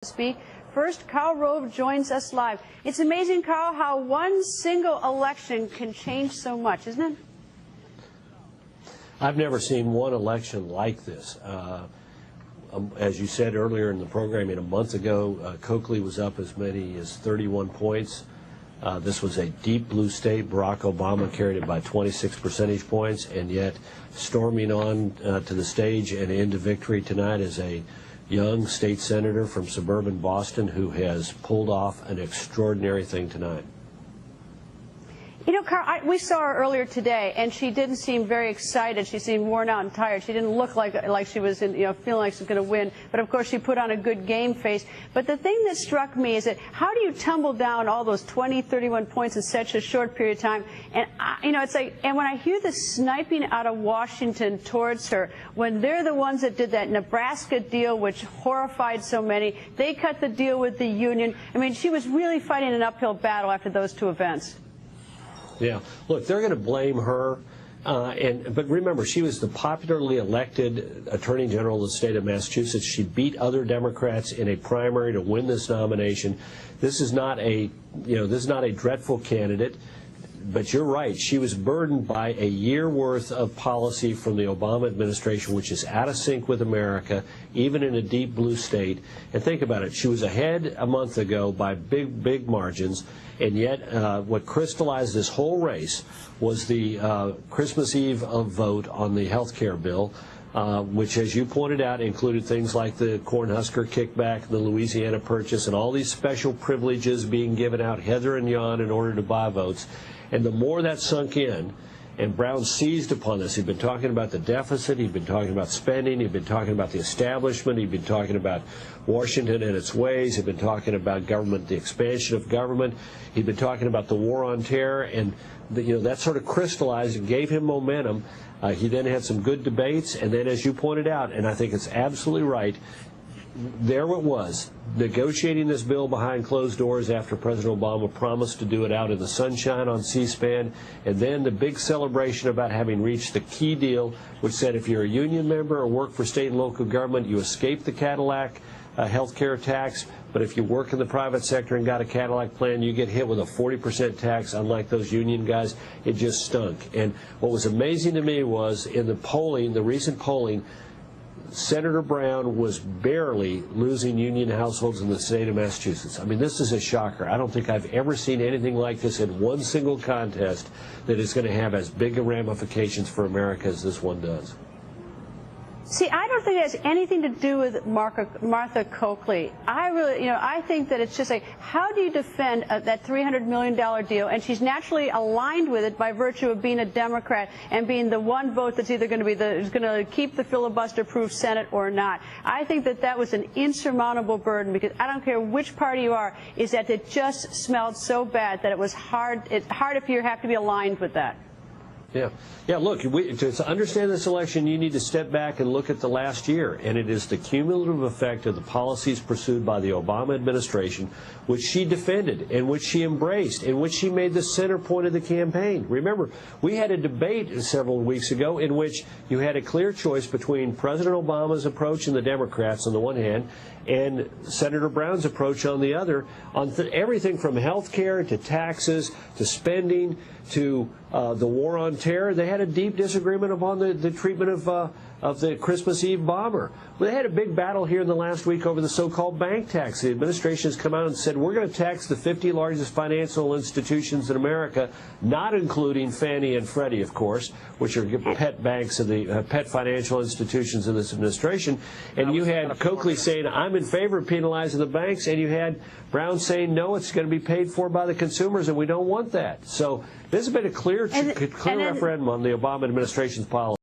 Speak. First, Karl Rove joins us live. It's amazing, Karl, how one single election can change so much, isn't it? I've never seen one election like this. As you said earlier in the program, a month ago, Coakley was up as many as 31 points. This was a deep blue state. Barack Obama carried it by 26 percentage points, and yet storming on to the stage and into victory tonight is a young state senator from suburban Boston who has pulled off an extraordinary thing tonight. You know, Karl, we saw her earlier today, and she didn't seem very excited. She seemed worn out and tired. She didn't look like she was, feeling like she was going to win. But of course, she put on a good game face. But the thing that struck me is that how do you tumble down all those 20, 31 points in such a short period of time? And it's like, and when I hear the sniping out of Washington towards her, when they're the ones that did that Nebraska deal, which horrified so many, they cut the deal with the union. I mean, she was really fighting an uphill battle after those two events. Yeah, look, they're going to blame her, but remember, she was the popularly elected Attorney General of the state of Massachusetts. She beat other Democrats in a primary to win this nomination. This is not a, this is not a dreadful candidate. But you're right. She was burdened by a year worth of policy from the Obama administration, which is out of sync with America, even in a deep blue state. And think about it. She was ahead a month ago by big margins. And yet what crystallized this whole race was the Christmas Eve vote on the health care bill, which, as you pointed out, included things like the Cornhusker kickback, the Louisiana Purchase, and all these special privileges being given out hither and yon in order to buy votes. And the more that sunk in, and Brown seized upon this. He'd been talking about the deficit. He'd been talking about spending. He'd been talking about the establishment. He'd been talking about Washington and its ways. He'd been talking about government, the expansion of government. He'd been talking about the war on terror. And that sort of crystallized and gave him momentum. He then had some good debates. And then, as you pointed out, and I think it's absolutely right, there it was, negotiating this bill behind closed doors after President Obama promised to do it out in the sunshine on C-SPAN, and then the big celebration about having reached the key deal, which said if you're a union member or work for state and local government, you escape the Cadillac health care tax, but if you work in the private sector and got a Cadillac plan, you get hit with a 40% tax, unlike those union guys. It just stunk. And what was amazing to me was in the polling, the recent polling, Senator Brown was barely losing union households in the state of Massachusetts. I mean, this is a shocker. I don't think I've ever seen anything like this in one single contest that is going to have as big a ramifications for America as this one does. See, I don't think it has anything to do with Martha Coakley. I think that it's just like, how do you defend that $300 million deal? And she's naturally aligned with it by virtue of being a Democrat and being the one vote that's either going to be is going to keep the filibuster-proof Senate or not. I think that was an insurmountable burden, because I don't care which party you are, is that it just smelled so bad that it was hard. It's hard if you have to be aligned with that. Yeah. Look, to understand this election, you need to step back and look at the last year, and it is the cumulative effect of the policies pursued by the Obama administration, which she defended, and which she embraced, and which she made the center point of the campaign. Remember, we had a debate several weeks ago in which you had a clear choice between President Obama's approach and the Democrats on the one hand, and Senator Brown's approach on the other, on everything from health care to taxes to spending to the war on terror. They had a deep disagreement upon the treatment of the Christmas Eve bomber. Well, they had a big battle here in the last week over the so-called bank tax. The administration has come out and said, we're going to tax the 50 largest financial institutions in America, not including Fannie and Freddie, of course, which are pet banks of the pet financial institutions of this administration. And you had Coakley saying, I'm in favor of penalizing the banks, and you had Brown saying, no, it's going to be paid for by the consumers, and we don't want that. So this has been a clear referendum on the Obama administration's policy.